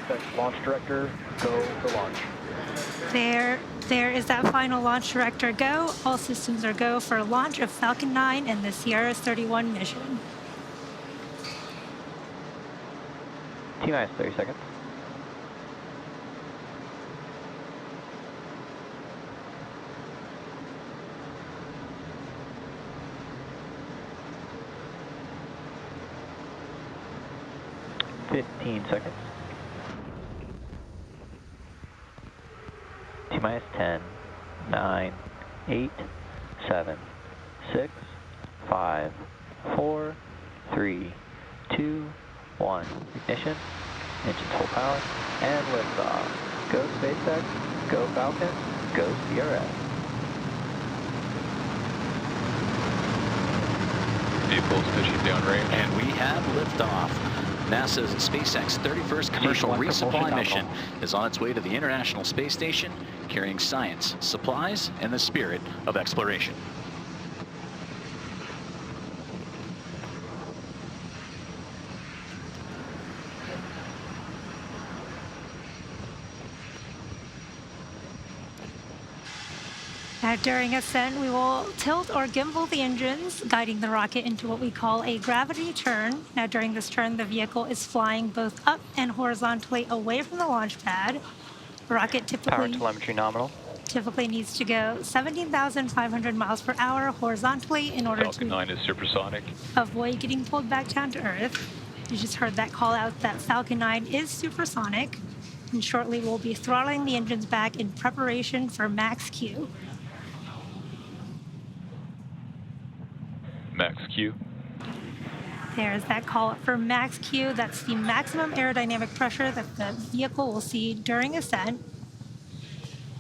SpaceX launch director, go for launch. There is that final launch director go. All systems are go for launch of Falcon 9 and the CRS-31 mission. T-minus 30 seconds. Seconds. T-minus 10, 9, 8, 7, 6, 5, 4, 3, 2, 1. Ignition, engines full power, and liftoff. Go SpaceX, go Falcon, go CRS. Vehicles pitching downrange. And we have liftoff. NASA's SpaceX 31st commercial resupply mission is on its way to the International Space Station, carrying science, supplies, and the spirit of exploration. Now, during ascent, we will tilt or gimbal the engines, guiding the rocket into what we call a gravity turn. Now, during this turn, the vehicle is flying both up and horizontally away from the launch pad. The rocket Power telemetry nominal. typically needs to go 17,500 miles per hour horizontally in order Falcon 9 is supersonic. avoid getting pulled back down to Earth. You just heard that call out that Falcon 9 is supersonic. And shortly, we'll be throttling the engines back in preparation for max Q. Max Q. There's that call for max Q. That's the maximum aerodynamic pressure that the vehicle will see during ascent.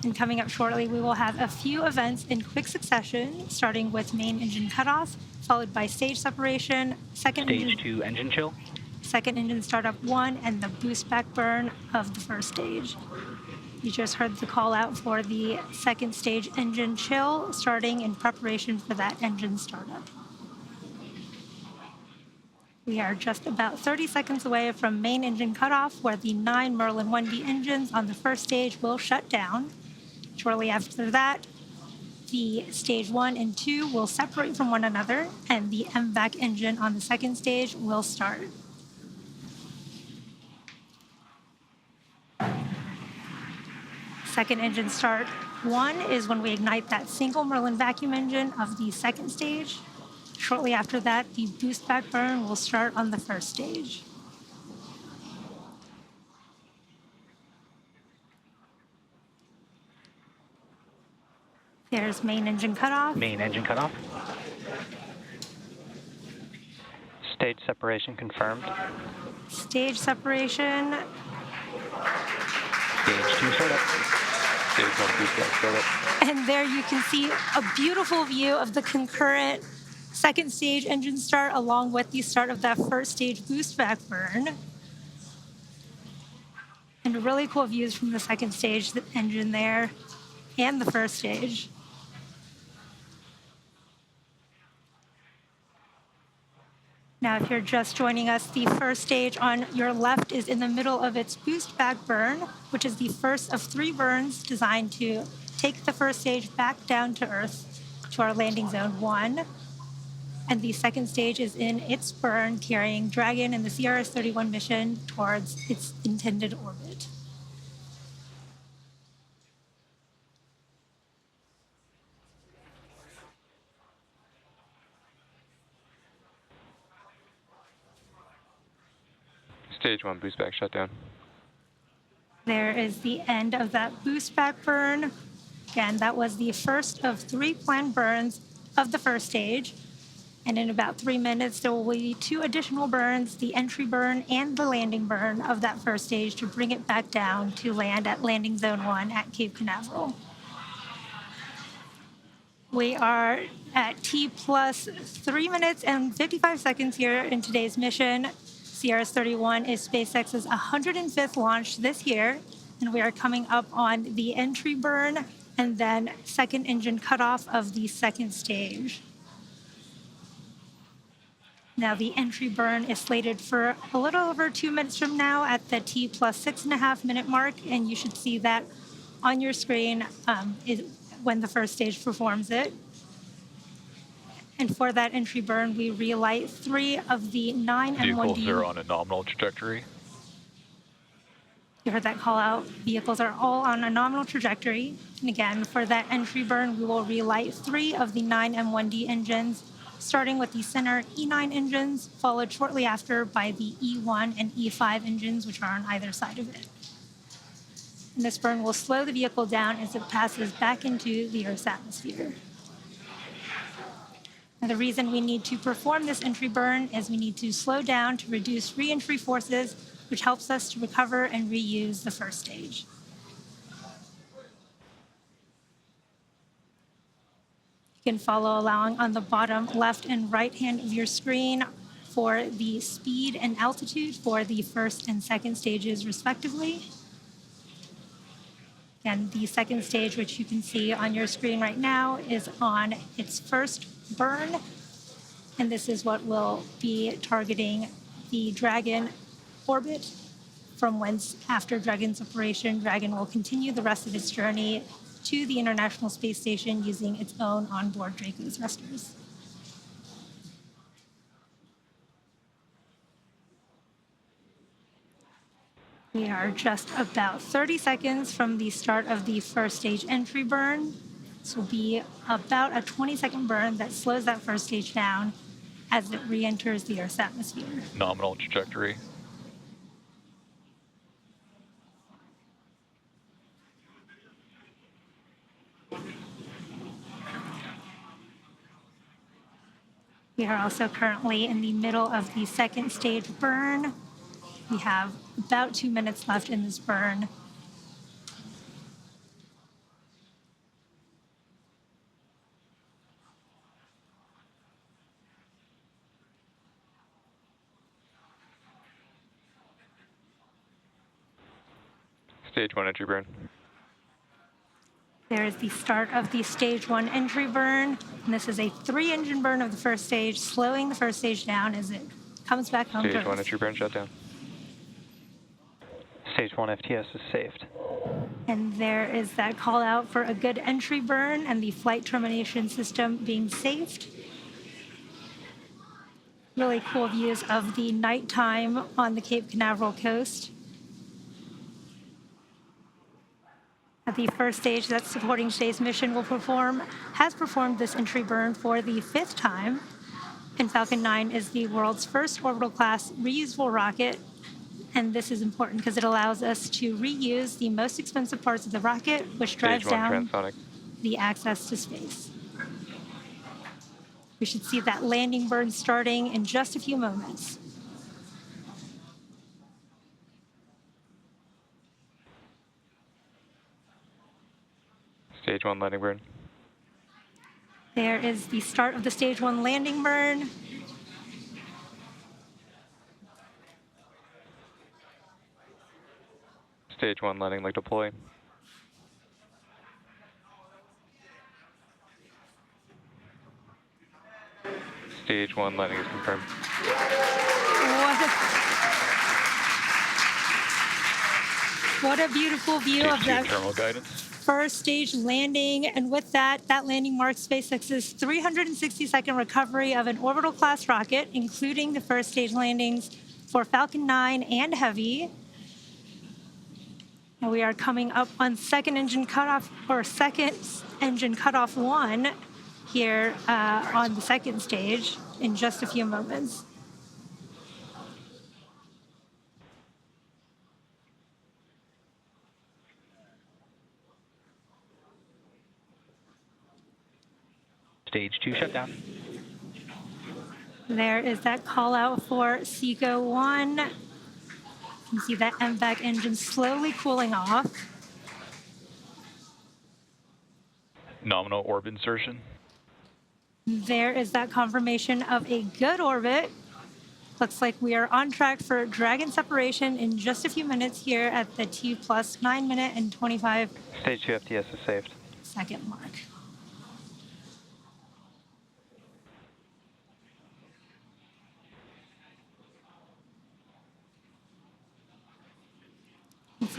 And coming up shortly, we will have a few events in quick succession, starting with main engine cutoff, followed by stage separation, Stage 2 engine chill. second engine startup 1, and the boost back burn of the first stage. You just heard the call out for the second stage engine chill, starting in preparation for that engine startup. We are just about 30 seconds away from main engine cutoff, where the 9 Merlin 1D engines on the first stage will shut down. Shortly after that, the stage 1 and 2 will separate from one another, and the MVAC engine on the second stage will start. Second engine start 1 is when we ignite that single Merlin vacuum engine of the second stage. Shortly after that, the boost back burn will start on the first stage. There's main engine cutoff. Main engine cutoff. Stage separation confirmed. Stage separation. Stage 2 startup. Stage 1 boost back startup. And there you can see a beautiful view of the concurrent second stage engine start along with the start of that first stage boost back burn. And really cool views from the second stage engine there and the first stage. Now, if you're just joining us, the first stage on your left is in the middle of its boost back burn, which is the first of 3 burns designed to take the first stage back down to Earth to our landing zone 1. And the second stage is in its burn, carrying Dragon and the CRS-31 mission towards its intended orbit. Stage 1 boost back shutdown. There is the end of that boost back burn. Again, that was the first of 3 planned burns of the first stage. And in about 3 minutes, there will be 2 additional burns, the entry burn and the landing burn of that first stage, to bring it back down to land at landing zone 1 at Cape Canaveral. We are at T plus 3 minutes and 55 seconds here in today's mission. CRS-31 is SpaceX's 105th launch this year, and we are coming up on the entry burn and then second engine cutoff of the second stage. Now the entry burn is slated for a little over 2 minutes from now at the T plus 6.5 minute mark, and you should see that on your screen when the first stage performs it. And for that entry burn, we relight 3 of the 9 Vehicles M1D. are on a nominal trajectory. You heard that call out. Vehicles are all on a nominal trajectory. And again, for that entry burn, we will relight 3 of the 9 M1D engines, starting with the center E9 engines, followed shortly after by the E1 and E5 engines, which are on either side of it. And this burn will slow the vehicle down as it passes back into the Earth's atmosphere. Now, the reason we need to perform this entry burn is we need to slow down to reduce re-entry forces, which helps us to recover and reuse the first stage. You can follow along on the bottom left and right hand of your screen for the speed and altitude for the first and second stages, respectively. And the second stage, which you can see on your screen right now, is on its first burn. And this is what will be targeting the Dragon orbit, from whence, after Dragon's operation, Dragon will continue the rest of its journey to the International Space Station using its own onboard Draco thrusters. We are just about 30 seconds from the start of the first stage entry burn. This will be about a 20-second burn that slows that first stage down as it re-enters the Earth's atmosphere. Nominal trajectory. We are also currently in the middle of the second stage burn. We have about 2 minutes left in this burn. Stage 1 entry burn. There is the start of the stage 1 entry burn, and this is a 3-engine burn of the first stage, slowing the first stage down as it comes back home to Stage 1 Earth. entry burn shutdown. Stage 1 FTS is saved. And there is that call out for a good entry burn and the flight termination system being saved. Really cool views of the nighttime on the Cape Canaveral coast. The first stage that's supporting today's mission has performed this entry burn for the 5th time. And Falcon 9 is the world's first orbital class reusable rocket. And this is important because it allows us to reuse the most expensive parts of the rocket, which drives Stage 1 down transonic. the access to space. We should see that landing burn starting in just a few moments. Stage 1 landing burn. There is the start of the stage 1 landing burn. Stage 1 landing leg deploy. Stage 1 landing is confirmed. What a beautiful view of Stage 2 that terminal guidance. first stage landing. And with that landing marks SpaceX's 360-second recovery of an orbital class rocket, including the first stage landings for Falcon 9 and Heavy. And we are coming up on second engine cutoff 1 here on the second stage in just a few moments. Stage 2 shutdown. There is that call out for SECO 1. You can see that MVAC engine slowly cooling off. Nominal orb insertion. There is that confirmation of a good orbit. Looks like we are on track for Dragon separation in just a few minutes here at the T plus 9 minute and 25 Stage 2 FTS is saved. second mark.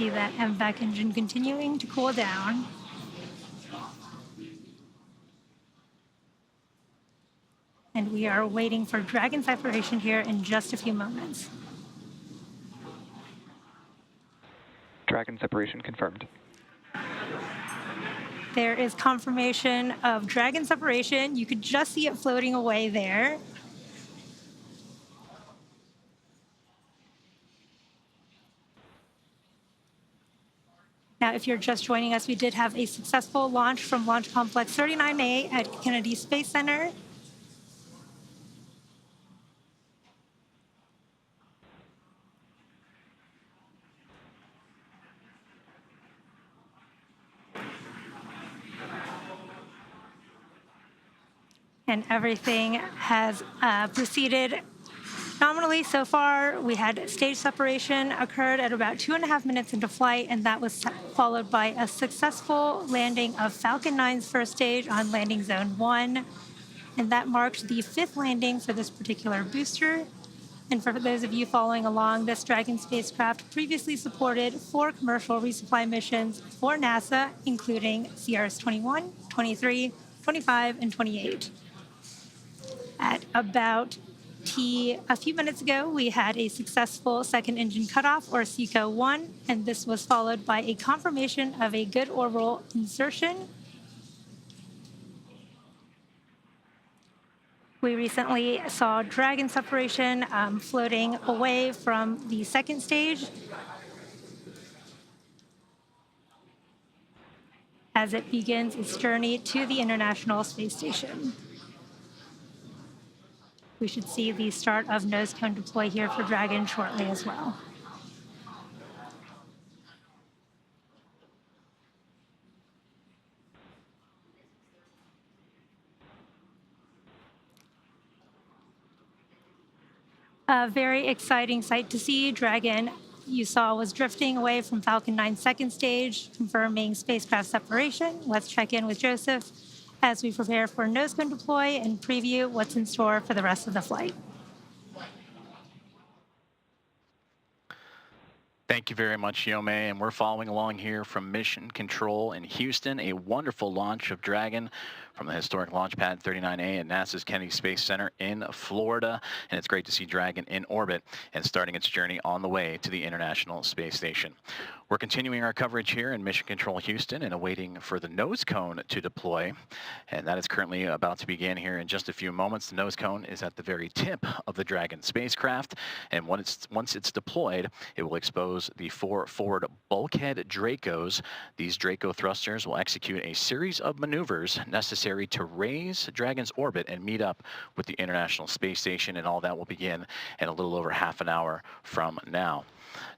see that MVAC engine continuing to cool down. And we are waiting for Dragon separation here in just a few moments. Dragon separation confirmed. There is confirmation of Dragon separation. You could just see it floating away there. Now, if you're just joining us, we did have a successful launch from Launch Complex 39A at Kennedy Space Center. And everything has proceeded nominally so far. We had stage separation occurred at about 2.5 minutes into flight, and that was followed by a successful landing of Falcon 9's first stage on landing zone 1. And that marked the 5th landing for this particular booster. And for those of you following along, this Dragon spacecraft previously supported 4 commercial resupply missions for NASA, including CRS-31, 23, 25, and 28. At about a few minutes ago, we had a successful second engine cutoff, or SECO-1, and this was followed by a confirmation of a good orbital insertion. We recently saw Dragon separation floating away from the second stage as it begins its journey to the International Space Station. We should see the start of nose cone deploy here for Dragon shortly as well. A very exciting sight to see. Dragon, you saw, was drifting away from Falcon 9's second stage, confirming spacecraft separation. Let's check in with Joseph as we prepare for nose cone deploy and preview what's in store for the rest of the flight. Thank you very much, Yome, and we're following along here from Mission Control in Houston. A wonderful launch of Dragon from the historic launch pad 39A at NASA's Kennedy Space Center in Florida. And it's great to see Dragon in orbit and starting its journey on the way to the International Space Station. We're continuing our coverage here in Mission Control Houston and awaiting for the nose cone to deploy. And that is currently about to begin here in just a few moments. The nose cone is at the very tip of the Dragon spacecraft. And once it's deployed, it will expose the 4 forward bulkhead Dracos. These Draco thrusters will execute a series of maneuvers necessary to raise Dragon's orbit and meet up with the International Space Station. And all that will begin in a little over half an hour from now.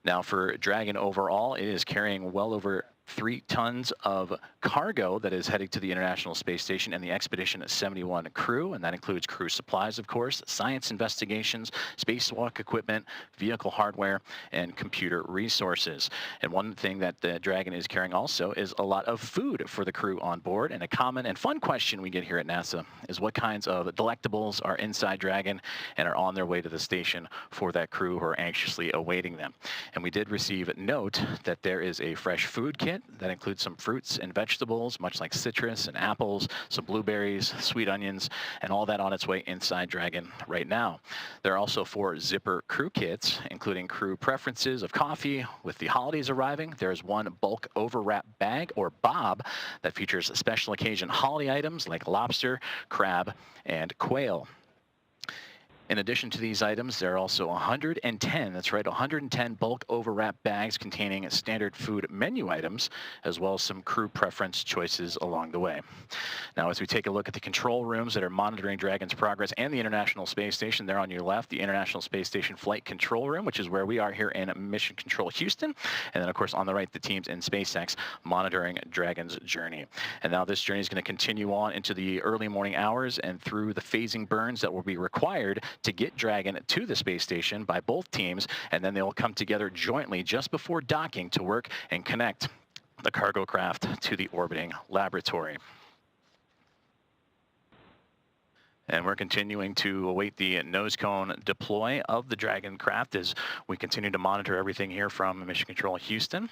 Now, for Dragon overall, it is carrying well over 3 tons of cargo that is heading to the International Space Station and the Expedition 71 crew, and that includes crew supplies, of course, science investigations, spacewalk equipment, vehicle hardware, and computer resources. And one thing that the Dragon is carrying also is a lot of food for the crew on board. And a common and fun question we get here at NASA is what kinds of delectables are inside Dragon and are on their way to the station for that crew who are anxiously awaiting them. And we did receive note that there is a fresh food kit that includes some fruits and vegetables, much like citrus and apples, some blueberries, sweet onions, and all that on its way inside Dragon right now. There are also 4 zipper crew kits, including crew preferences of coffee. With the holidays arriving, there's 1 bulk overwrap bag, or BOB, that features special occasion holiday items like lobster, crab, and quail. In addition to these items, there are also 110, that's right, 110 bulk overwrap bags containing standard food menu items, as well as some crew preference choices along the way. Now, as we take a look at the control rooms that are monitoring Dragon's progress and the International Space Station, there on your left, the International Space Station Flight Control Room, which is where we are here in Mission Control Houston. And then, of course, on the right, the teams in SpaceX monitoring Dragon's journey. And now this journey is going to continue on into the early morning hours and through the phasing burns that will be required to get Dragon to the space station by both teams, and then they'll come together jointly just before docking to work and connect the cargo craft to the orbiting laboratory. And we're continuing to await the nose cone deploy of the Dragon craft as we continue to monitor everything here from Mission Control Houston.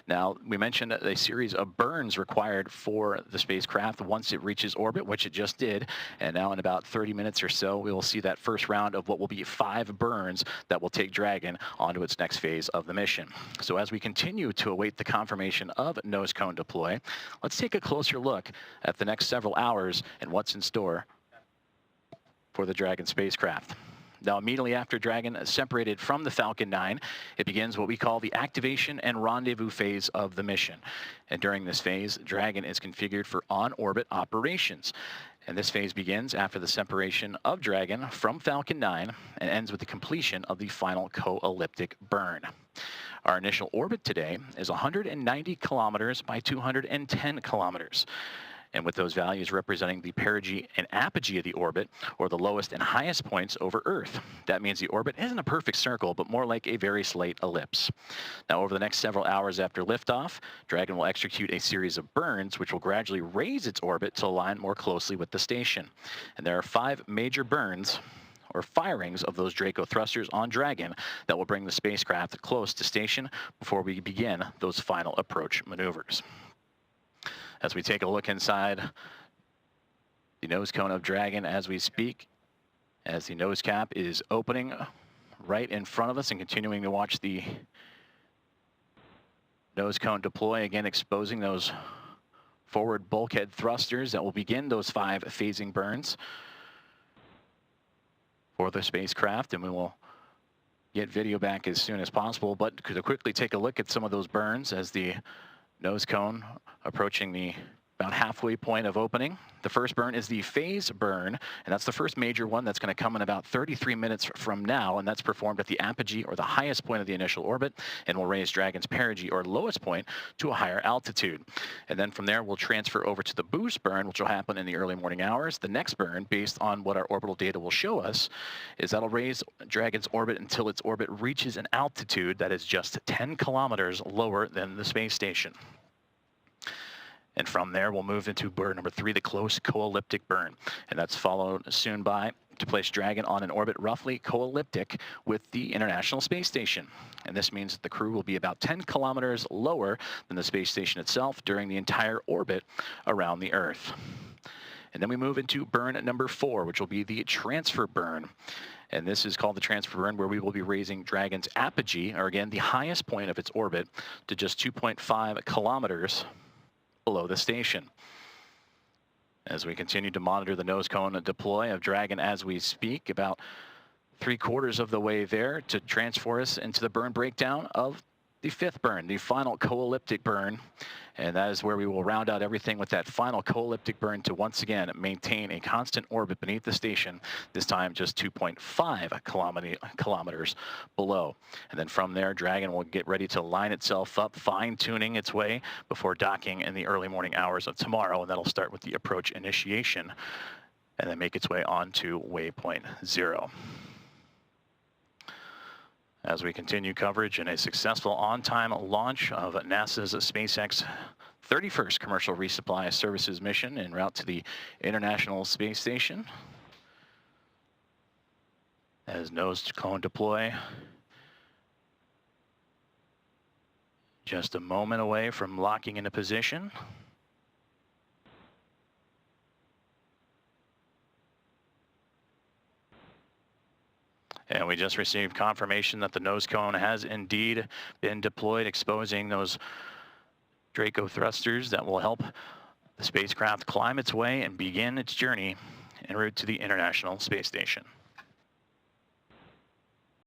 Now, we mentioned a series of burns required for the spacecraft once it reaches orbit, which it just did. And now in about 30 minutes or so, we will see that first round of what will be 5 burns that will take Dragon onto its next phase of the mission. So as we continue to await the confirmation of nose cone deploy, let's take a closer look at the next several hours and what's in store for the Dragon spacecraft. Now, immediately after Dragon separated from the Falcon 9, it begins what we call the activation and rendezvous phase of the mission. And during this phase, Dragon is configured for on-orbit operations. And this phase begins after the separation of Dragon from Falcon 9 and ends with the completion of the final co-elliptic burn. Our initial orbit today is 190 kilometers by 210 kilometers. And with those values representing the perigee and apogee of the orbit, or the lowest and highest points over Earth. That means the orbit isn't a perfect circle, but more like a very slight ellipse. Now, over the next several hours after liftoff, Dragon will execute a series of burns, which will gradually raise its orbit to align more closely with the station. And there are 5 major burns, or firings, of those Draco thrusters on Dragon that will bring the spacecraft close to station before we begin those final approach maneuvers. As we take a look inside the nose cone of Dragon as we speak, as the nose cap is opening right in front of us, and continuing to watch the nose cone deploy, again exposing those forward bulkhead thrusters that will begin those 5 phasing burns for the spacecraft. And we will get video back as soon as possible, but to quickly take a look at some of those burns as the nose cone approaching the about halfway point of opening. The first burn is the phase burn, and that's the first major one that's going to come in about 33 minutes from now, and that's performed at the apogee, or the highest point of the initial orbit, and will raise Dragon's perigee, or lowest point, to a higher altitude. And then from there, we'll transfer over to the boost burn, which will happen in the early morning hours. The next burn, based on what our orbital data will show us, is that'll raise Dragon's orbit until its orbit reaches an altitude that is just 10 kilometers lower than the space station. And from there, we'll move into burn number 3, the close co-elliptic burn. And that's followed soon by to place Dragon on an orbit roughly co-elliptic with the International Space Station. And this means that the crew will be about 10 kilometers lower than the space station itself during the entire orbit around the Earth. And then we move into burn number 4, which will be the transfer burn. And this is called the transfer burn, where we will be raising Dragon's apogee, or again, the highest point of its orbit, to just 2.5 kilometers below the station. As we continue to monitor the nose cone deploy of Dragon as we speak, about 3/4 of the way there to transfer us into the burn breakdown of the 5th burn, the final co-elliptic burn. And that is where we will round out everything with that final co-elliptic burn to once again maintain a constant orbit beneath the station, this time just 2.5 kilometers below. And then from there, Dragon will get ready to line itself up, fine-tuning its way before docking in the early morning hours of tomorrow. And that'll start with the approach initiation and then make its way on to waypoint 0. As we continue coverage in a successful on-time launch of NASA's SpaceX 31st Commercial Resupply Services mission en route to the International Space Station. As nose cone deploy just a moment away from locking into position. And we just received confirmation that the nose cone has indeed been deployed, exposing those Draco thrusters that will help the spacecraft climb its way and begin its journey en route to the International Space Station.